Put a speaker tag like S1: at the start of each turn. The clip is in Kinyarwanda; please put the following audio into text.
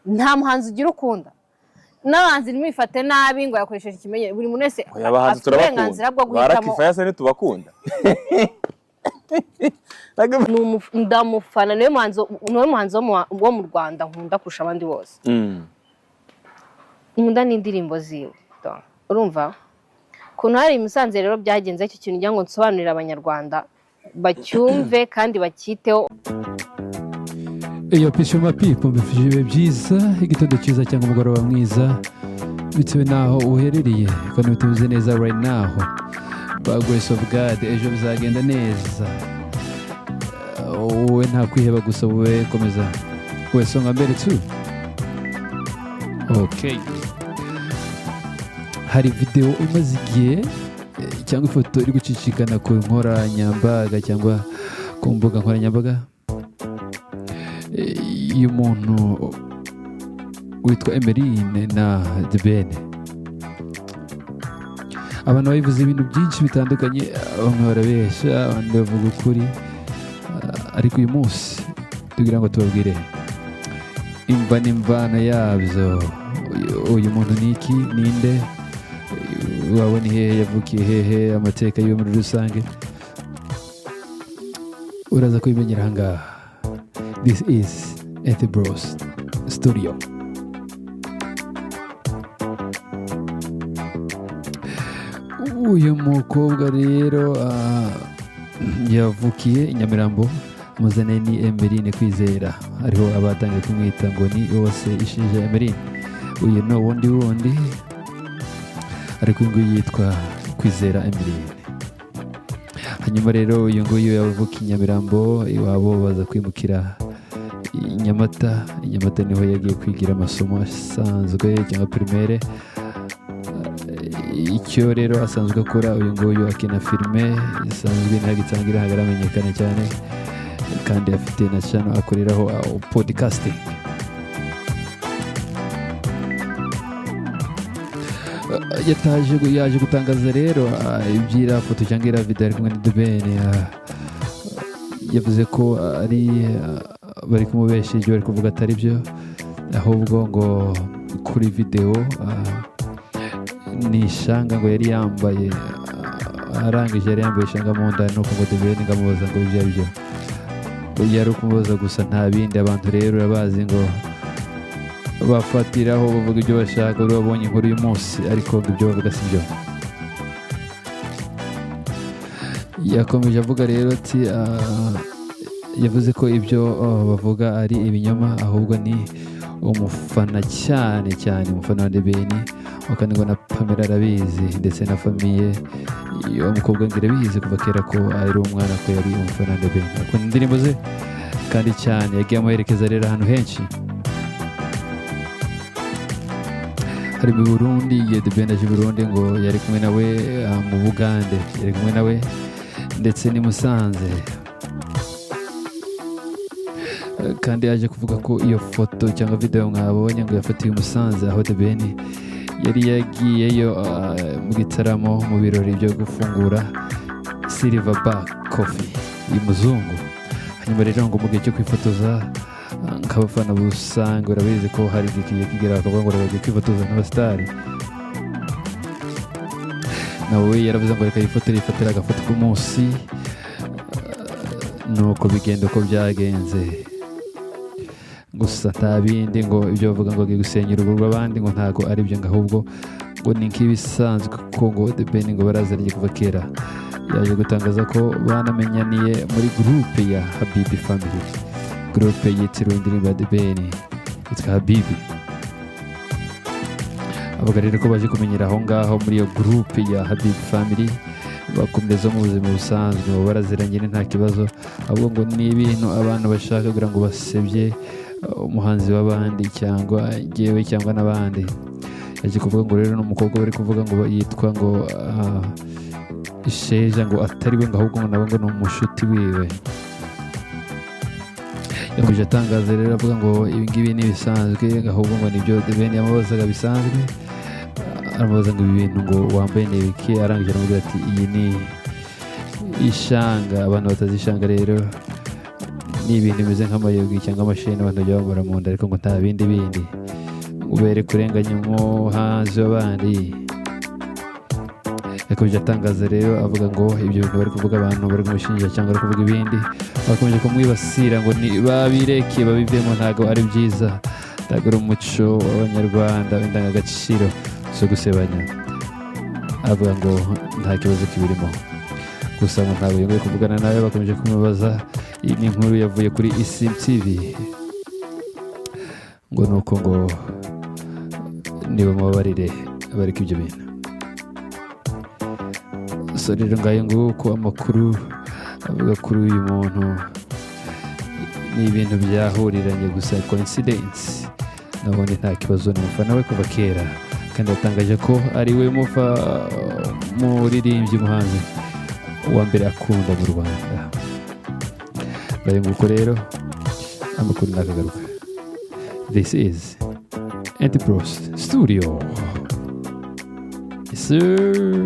S1: nta muhanzi ugira ukunda n'abanzi nimwifate nabi ngo yakoresheje ikimenyetso buri muntu wese
S2: afite uburenganzira bwo guhitamo baraki se tubakunda
S1: ndamufana niwe muhanzi wo mu Rwanda nkunda kurusha abandi bose nkunda n'indirimbo ziwe urumva kuntu hari Musanze rero byagenze icyo kintu ngira ngo nsobanurire abanyarwanda bacyumve kandi bakiteho.
S3: Iyo pishoma people bifuje byiza igitondo cyiza cyangwa umugoroba mwiza bitewe naho uherereye kandi bituze neza right now by grace of God ejo bizagenda neza wowe nta kwiheba gusa wowe komeza wowe songa mbere tu. Okay, hari video imaze igihe cyangwa ifoto iri gucicikana ku nkoranyambaga cyangwa ku mbuga nkoranyambaga y'umuntu witwa Emeline na The Ben. Abantu bayivuze ibintu byinshi bitandukanye, bamwe barabesha abandi bavuga ukuri, ariko uyu munsi tugira ngo tubabwire imva n'imvano yabyo. Uyu muntu ni iki, ninde, wabona hehe, yavukiye hehe, amateka yo muri rusange uraza kubimenyera ahangaha. This is Ethy Bros Studio. Uyu mukobwa rero yavukiye i Nyamirambo, amazina ni Emeline Kwizera, ariho abatangiye kumwita ngo ni wose ishinja Emeline. Uyu no wundi ariko nguyu yitwa Kwizera Emeline. Hanyuma rero uyu nguyu yavukiye i Nyamirambo, iwabo baza kwimukira i Nyamata niho yagiye kwigira amasomo asanzwe cyangwa primaire. Icyo rero asanzwe akora uyu nguyu akina filime isanzwe ntagitangira hagaramenyekana cyane, kandi afite na channel akoreraho podcasting. yaje gutangaza rero ibyira foto cyangwa ira video ari kumwe na The Ben. Yavuze ko ari bari kumubesha ibyo bari kuvuga atari byo, ahubwo ngo kuri video ni ishanga ngo yari yambaye, arangije yari yambaye ishanga mu nda, nuko ngo The Ben ngamubaza ngo ibyo aribyo, yari ukumubaza gusa nta bindi. Abantu rero urabazi ngo bafatiraho bavuga ibyo bashaka, uri babonye inkuru uyu munsi, ariko ngo ibyo bavuga si byo. Yakomeje avuga rero ati yavuze ko ibyo bavuga ari ibinyoma, ahubwo ni umufana cyane umufana wa The Ben, kandi ngo na Pamela arabizi ndetse na famiye iyo mukobwa ngira bizi kuva kera ko ari umwana, ko yari umufana wa The Ben, akunda indirimbo ze kandi cyane. Yagiye amuherekeza rero ahantu henshi, hari mu Burundi. The Ben aje Burundi ngo yari kumwe nawe, mu Bugande yari kumwe nawe, ndetse ni Musanze. Kandi yaje kuvuga ko iyo foto cyangwa video mwabonye ngo yafatiye Musanze, aho The Ben yari yagiyeyo mu gitaramo, mu birori byo gufungura Silverback Coffee y'umuzungu. Hanyuma rero ngo mu gihe cyo kwifotoza nk'abafana busanga, urabizi ko hari igihe kigera bakavuga ngo bagiye kwifotoza n'abasitari, nawe yaravuze ngo reka yifatire agafoto k'umunsi. Nuko bigenda uko byagenze, gusa nta bindi ngo ibyo bavuga ngo agiye gusenyera urugo rw'abandi ngo ntago ari byo, ahubwo ngo ni nk'ibisanzwe kuko ngo The Ben ngo baraziranye kuva kera. Yaje gutangaza ko banamenyaniye muri groupe ya Habibi Family, groupe yitiriwe indirimbo ya The Ben yitwa Habibi. Avuga rero ko baje kumenyera aho ngaho muri iyo groupe ya Habibi Family, bakomeza mu buzima busanzwe, baraziranye nta kibazo, ahubwo ngo ni ibintu abantu bashaka kugira ngo basebye umuhanzi w'abandi cyangwa ngewe cyangwa n'abandi. Yaje kuvuga ngo rero n'umukobwa bari kuvuga ngo yitwa ngo Isheja ngo atari we, ahubwo ngo nabo ngo ni umushuti wiwe. Yakomeje atangaza rero avuga ngo ibi ngibi ni bisanzwe, ahubwo ngo nibyo The Ben yamubazaga bisanzwe. Aramubaza ngo ibi bintu ngo wambaye ni ibiki, arangije aramubwira ati iyi ni ishanga. Abantu batazishanga rero ni ibintu bimeze nk'amayogi cyangwa amasheni abantu bajya bambara mu nda ariko ngo nta bindi ubere kurenganya umuhanzi w'abandi. yakomeje atangaza rero avuga ngo ibyo bintu bari kuvuga abantu bari kumushinja cyangwa bari kuvuga ibindi bakomeje kumwibasira ngo babireke babivemo, ntabwo ari byiza, ntabwo ari umuco w'abanyarwanda w'indangagaciro zo gusebanya. avuga ngo nta kibazo kibirimo, gusa ngo ntabwo yongeye kuvugana nawe. Bakomeje kumubaza, iyi ni inkuru yavuye kuri Isim TV, ngo nuko ngo nibamubabarire bareke ibyo bintu. So rero ngayo nguko amakuru avuga kuri uyu muntu, ni ibintu byahuriranye gusa coincidence. Nabonye nta kibazo, ni umufana we kuva kera kandi yatangaje ko ari we muririmbyi umuhanzi uwa mbere akunda mu Rwanda. Ngayo nguko rero amakuru nakagaruka. This is Antipros Studio. Yes, sir.